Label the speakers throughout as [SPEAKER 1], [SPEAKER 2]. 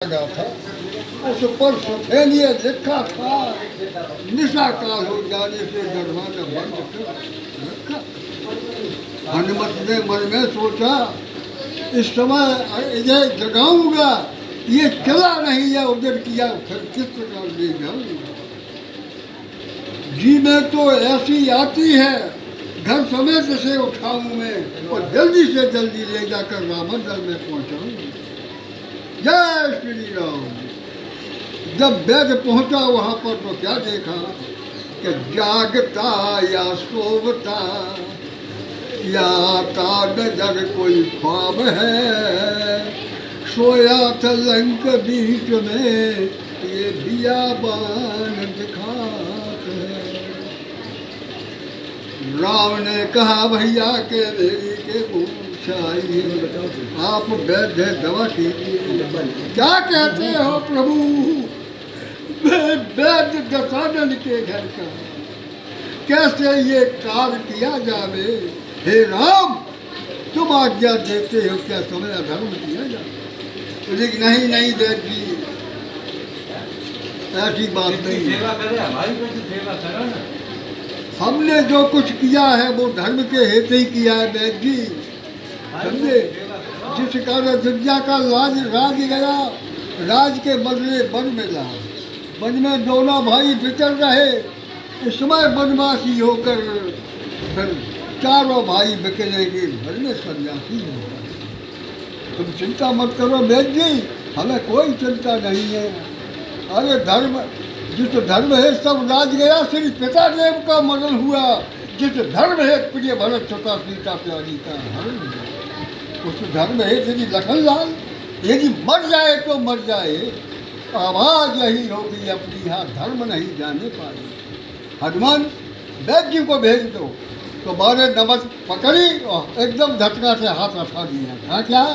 [SPEAKER 1] गया था। उस पर सुथेलिए लिखा था, निशा काल हो जाने से दरवाजा बंद कर रखा। हनुमत ने मन में सोचा, इस समय ये जगाऊंगा, ये चला नहीं है, उधर किया फिर किस प्रकार ले जाऊंगा। जी में तो ऐसी आती है, घर समेत से उठाऊं मैं और जल्दी से जल्दी ले जाकर रामंदर में पहुंचाऊं। जय श्री राम। जब वैद्य पहुंचा वहां पर तो क्या देखा कि जागता या सोवता या आता नजर कोई ख्वाब है। सोया था लंक बीच में ये बियाबान दिखाते है। राम ने कहा भैया के मेरी के मुँह आप वैद्य दवा कीजिए। क्या कहते हो प्रभु, वैद्य दशानन के घर का कैसे ये कार्य किया जावे। हे राम, तुम आज्ञा देते हो क्या समय अधर्म किया जाए। लेकिन नहीं नहीं वैद्य जी, ऐसी बात नहीं। सेवा करे, हमारी सेवा करो ना। हमने जो कुछ किया है वो धर्म के हेतु ही किया है वैद्य जी, समझे। जिस कारण दुनिया का राज गया, राज के बदले वन मिला। वन में दोनों भाई बिछड़ रहे। इस समय वनवासी होकर फिर चारों भाई बिखरेंगे, घर में सन्यासी होगा। तुम चिंता मत करो वैद्य जी, हमें कोई चिंता नहीं है। अरे धर्म, जिस धर्म है सब राज गया, श्री पिता देव का मरण हुआ। जिस धर्म है प्रिय भरत तथा सीता प्यारी का हरण हुआ। उस धर्म है यदि लखनलाल यदि मर जाए तो मर जाए, आवाज यही होगी अपनी यहाँ धर्म नहीं जाने पाए। हनुमान वैद्य जी को भेज दो। तो मारे नमक पकड़ी और एकदम झटका से हाथ उठा दिया। कहा क्या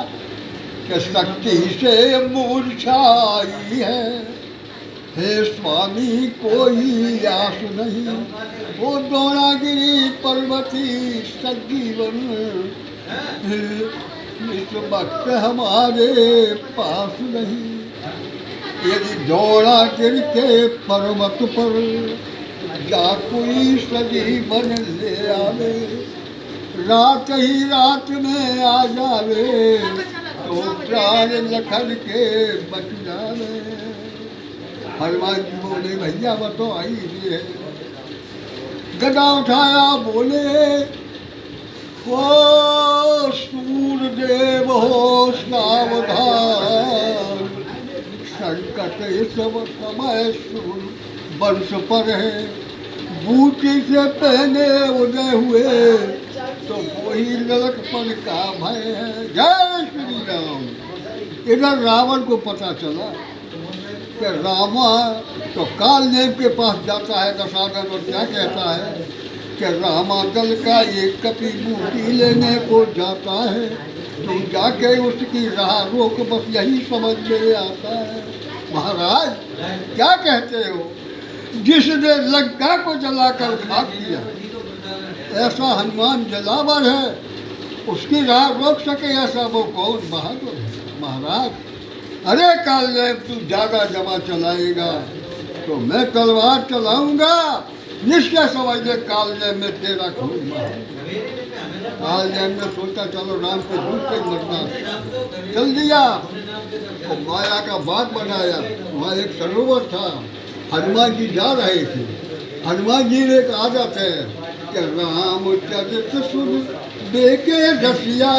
[SPEAKER 1] कि शक्ति से मूर्छाई है, हे स्वामी कोई आस नहीं। वो द्रोणागिरी पर्वती सजीवन इस वक्त हमारे पास नहीं। यदि द्रोणागिरी के पर्वत पर या कोई सजीवन ले आवे, रात ही रात में आ जावे, तो प्राण लखन के बच जावे। हनुमान जी बोले भैया वो तो आई ही है। गदा उठाया बोले, ओ सूर्यदेव हो सावधान, संकट इस समय सूर वंश पर है। बूटी से पहने उदय हुए तो वही नरकपन का भय है। जय श्री राम। इधर रावण को पता चला कि रामा तो कालनेम के पास जाता है दशानन और क्या कहता है कि रामादल का ये कपि बूटी लेने को जाता है। तुम जाके उसकी राह रोक, बस यही समझ में आता है। महाराज क्या कहते हो, जिसने लंका को जलाकर खाक दिया, ऐसा हनुमान जलावर है, उसकी राह रोक सके ऐसा वो कौन बहादुर है। महाराज अरे कालनेम तू ज्यादा जमा चलाएगा तो मैं तलवार चलाऊंगा, निश्चय समझ ले कालनेम में तेरा खून। कालनेम ने सोचा चलो राम के दूध पे मरना, चल दिया। तो माया का बाग बनाया, वहाँ एक सरोवर था। हनुमान जी जा रहे थे। हनुमान जी ने एक आदत है कि राम चरित सुन देखे रसिया,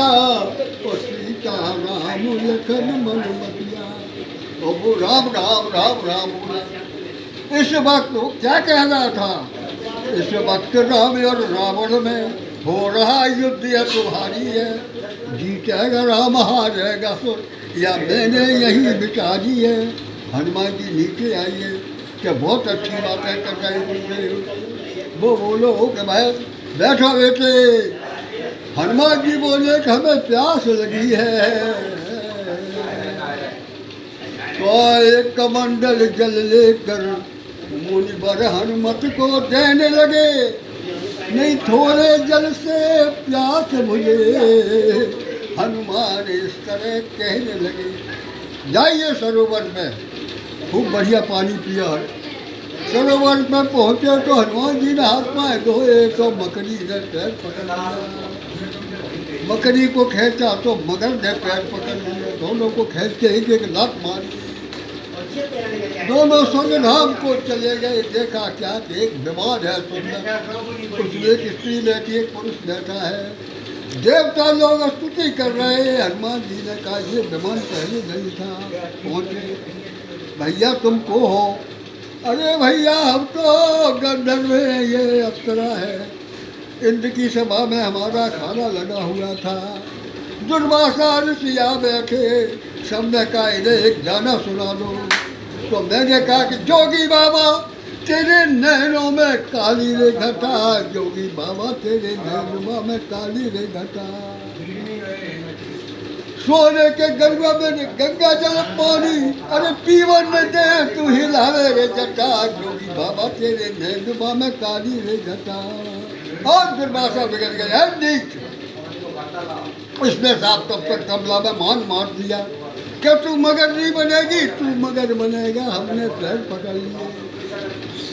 [SPEAKER 1] और सीता राम लखन मन मतिया। और वो राम राम राम राम बोला। इस वक्त क्या कह रहा था, इस वक्त राम और रावण में हो रहा युद्ध या तुम्हारी है। जीतेगा राम, हारेगा सुर, या मैंने यही बिचारी है। हनुमान जी नीचे आइए कि बहुत अच्छी बातें कर रहे हो। वो बोलो कि भाई बैठो बेटे। हनुमान जी बोले कि हमें प्यास लगी है। तो एक कमंडल जल लेकर मुनिवर हनुमत को देने लगे। नहीं थोड़े जल से प्यास मुझे, हनुमान इस तरह कहने लगे। जाइए सरोवर में, खूब बढ़िया पानी पिया है। सरोवर में पहुँचे तो हनुमान जी ने हाथ पाए धोए तो मकड़ी ने पैर पकड़ लिया। मकड़ी को खींचा तो मगर ने पैर पकड़ लिया। दोनों को खींच के एक एक लात मारी। दोनों संग धाम को चले गए। देखा क्या कि एक विमान है सुंदर, उसमें एक स्त्री बैठी एक पुरुष बैठा है। देवता लोग स्तुति कर रहे हैं। हनुमान जी ने कहा ये विमान पहले नहीं था। पहुँचे, भैया तुम को हो? अरे भैया हम तो गंधर्व हैं, ये अप्सरा है। इंद्र की सभा में हमारा खाना लगा हुआ था। दुर्वासा ऋषि आ बैठे, सबने कहा इन्हें एक गाना सुना दो। तो मैंने कहा कि जोगी बाबा तेरे नैनों में काली रे घटा, जोगी बाबा तेरे नैनों में काली रे घटा। सोने के गंगा में गंगा जल पानी, अरे पीवन में दे तू हिलावे रे जटा, जोगी बाबा तेरे नैनों में काली रे घटा। और दुर्वासा बिगड़ गया नीच। उसने साफ तब तक कमला में मान मार दिया कि तू मगर नहीं बनेगी, तू मगर बनेगा। हमने पैर पकड़ लिए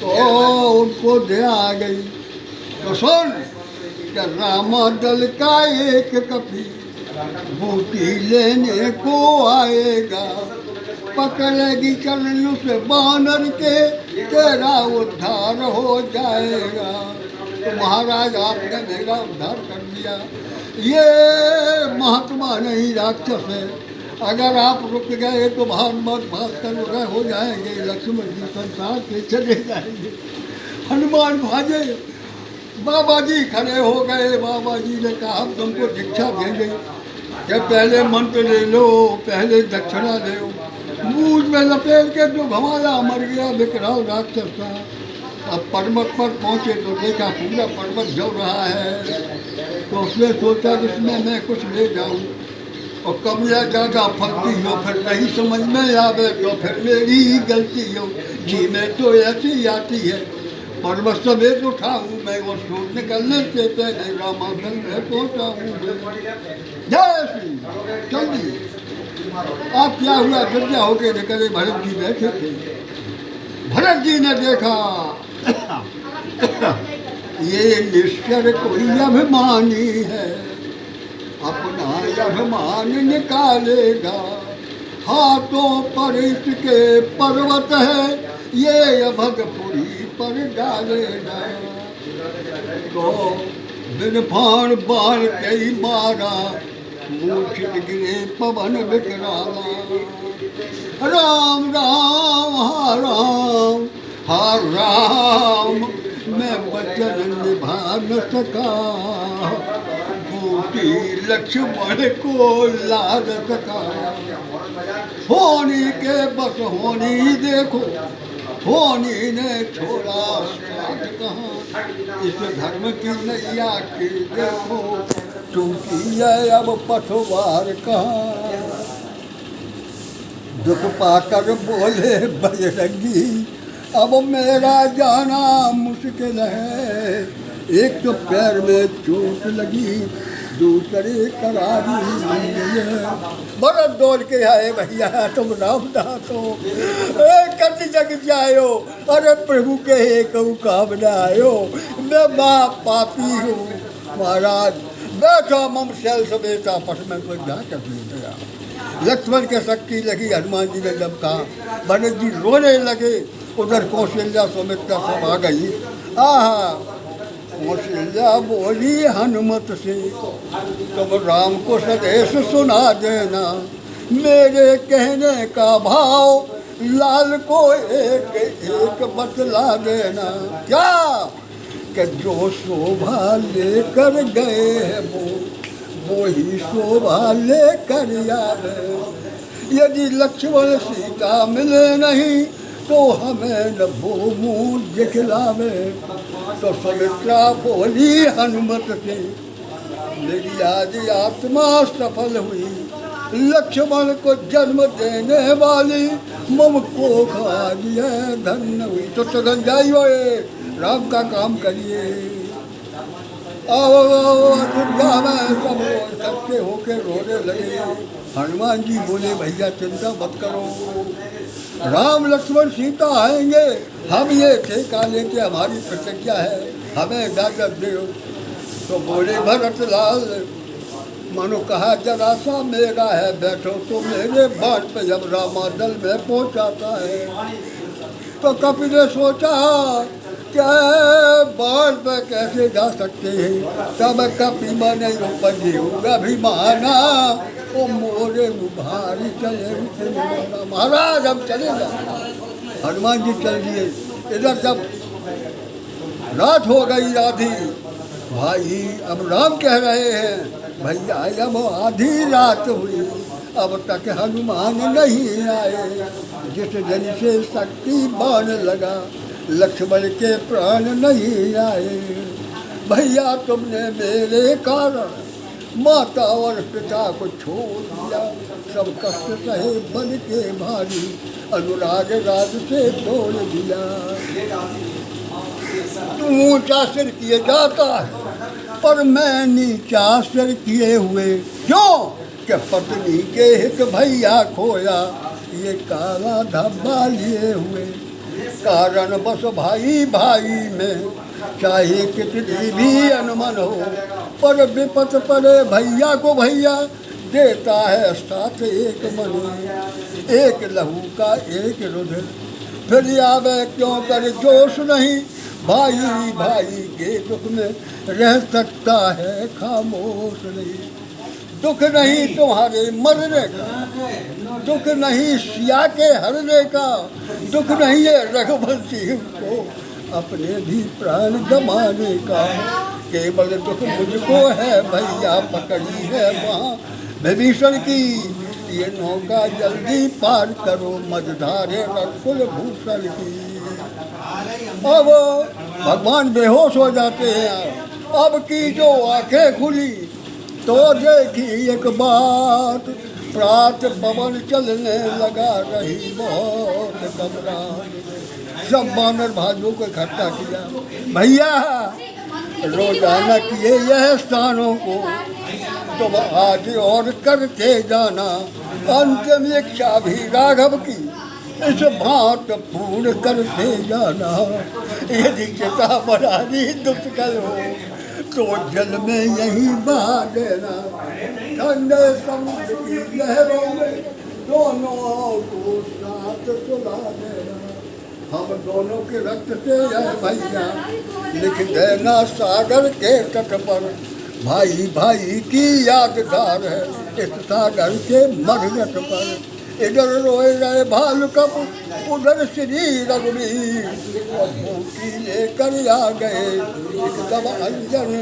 [SPEAKER 1] तो उनको दया आ गई। तो सुन कि रामा दल का एक कपी बूटी लेने को आएगा, पकड़ेगी चरणों से बानर के, तेरा उद्धार हो जाएगा। तो महाराज आपने मेरा उद्धार कर दिया। ये महात्मा नहीं राक्षस है। अगर आप रुक गए तो भानुमत भास्कर वगैरह हो जाएंगे, लक्ष्मण जी संसार से चले जाएंगे। हनुमान भागे, बाबा जी खड़े हो गए। बाबा जी ने कहा हम तुमको दीक्षा देंगे कि पहले मंत्र ले लो, पहले दक्षिणा ले लो। मूछ में लपेट के जो घमाया मर गया, विकराल राक्षस था। अब पर्वत पर पहुँचे तो देखा पूरा पर्वत जल रहा है। तो उसने सोचा कि इसमें मैं कुछ ले जाऊँ, और कम या ज़्यादा फलती हो फिर नहीं समझ में आवे तो फिर मेरी ही गलती हो। जी में तो ऐसी आती है, पर्वत समेत उठाऊँ मैं, वो सूट निकलने से पहले रामागढ़ में पहुँचा हूँ। जय श्री जल्दी। आप क्या हुआ? सज्जा होके निकले, भरत जी बैठे थे। भरत जी ने देखा ये निश्चर कोई अभिमानी है, अपना अभिमान निकालेगा। हाथों पर इसके पर्वत है, ये अभगपुरी पर डालेगा। तो बिन बाण बाण कई मारा, मूर्छित गिरे पवन विकराला। राम राम हा राम, हा राम मैं वचन निभा न सका, बूटी लक्ष्मण को ला न सका। होनी के बस होनी देखो, होनी ने छोड़ा साथ कहाँ। इस धर्म की नैया के देखो, टूटी है अब पथवार कहाँ। दुख पाकर बोले बजरंगी, अब मेरा जाना मुश्किल है। एक तो पैर में चोट लगी, दूसरे करारी मंगल है। बड़ा दौड़ के आए भैया तुम रामदास हो, कति जग जायो। अरे प्रभु के एक काम न आयो, मैं माँ पापी हूँ। महाराज बैठा मम शैल समेता, पट में कोई जा कर नहीं गया। लक्ष्मण के शक्ति लगी। हनुमान जी ने जब कहा, भरत जी रोने लगे। उधर कौशल्या सुमित्रा सब आ गई। आहा, कौशल्या बोली हनुमत से, तुम राम को संदेश सुना देना। मेरे कहने का भाव लाल को एक एक बतला देना। क्या कि जो शोभा लेकर गए हैं वो ही शोभा लेकर आवे। यदि लक्ष्मण सीता मिले नहीं तो हमें न वो मुँह दिखलावे। तो सुमित्रा बोली हनुमत से, मेरी आज आत्मा सफल हुई। लक्ष्मण को जन्म देने वाली मम को खा दिया धन्य हुई। तो सगन जाइए, राम का काम करिए। आओ दुर्गा में सब सबके होके रोने लगे। हनुमान जी बोले भैया चिंता मत करो, राम लक्ष्मण सीता आएंगे, हम ये ठेका लेके हमारी प्रतिज्ञा है, हमें इजाजत दो। तो बोले भरत लाल, मनु कहा जरा सा मेरा है, बैठो तो मेरे बाण पे जब रामादल में पहुंचाता है। तो कपि ने सोचा क्या बाण पे कैसे जा सकते हैं, तब कपि मन उपजे अभिमाना, ओ मोरे भारी चले महाराज हम चले जाए। हनुमान जी चल दिए। इधर जब रात हो गई आधी, भाई अब राम कह रहे हैं भैया अब आधी रात हुई, अब तक हनुमान नहीं आए, जिस दिन से शक्ति बाण लगा लक्ष्मण के प्राण नहीं आए। भैया तुमने मेरे कारण माता और पिता को छोड़ दिया, सब कष्ट सहे बन के भारी, अनुराग राज से तोड़ दिया। तू ऊंचा सिर किए जाता है पर मैं नीचा सिर किए हुए, क्यों कि पत्नी के हित भैया खोया, ये काला धब्बा लिए हुए। कारण बस भाई भाई में चाहे कितनी भी अनमन हो, पर विपत पड़े भैया को भैया देता है साथ एक मन, एक लहू का एक रुधिर, फिर आवे क्यों कर जोश नहीं, भाई भाई के दुख में रह सकता है खामोश नहीं। दुख नहीं तुम्हारे मरने का, दुख नहीं सिया के हरने का, दुख नहीं है रघुवंशी को अपने भी प्राण गंवाने का, केवल दुख मुझको है भैया पकड़ी है वहाँ विभीषण की, ये नौका जल्दी पार करो मझधारे कुल भूषण की। अब भगवान बेहोश हो जाते हैं। अब की जो आंखें खुली तो देखी एक बात, प्रात पवन चलने लगा रही बहुत घबराहट। सब वानर भाइयों को इकट्ठा किया, भैया रोजाना किए यह स्थानों को तुम आज और करते जाना, अंतिम इच्छा भी राघव की इस भांत पूर्ण करते जाना। यदि चिता बनानी दुष्कर हो तो जल में यही बहा देना, ठंडे समुद्र की लहरों में दोनों को साथ सुला देना। हम दोनों के रक्त से है भैया लिख देना सागर के तट पर, भाई भाई की यादगार है इस सागर के मरघट पर। इधर रोए रहे भालू कप, उधर श्री रघुवीर, भूखी लेकर आ गए एकदम अंजन।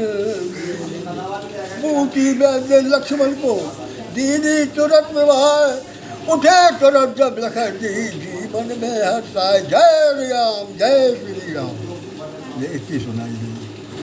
[SPEAKER 1] बूटी में लक्ष्मण को दीदी तुरंत विवाह, उठे तुरंत जब लखन जी जीवन में हर्षाए, जय राम जय श्री राम। ये इतनी सुनाई।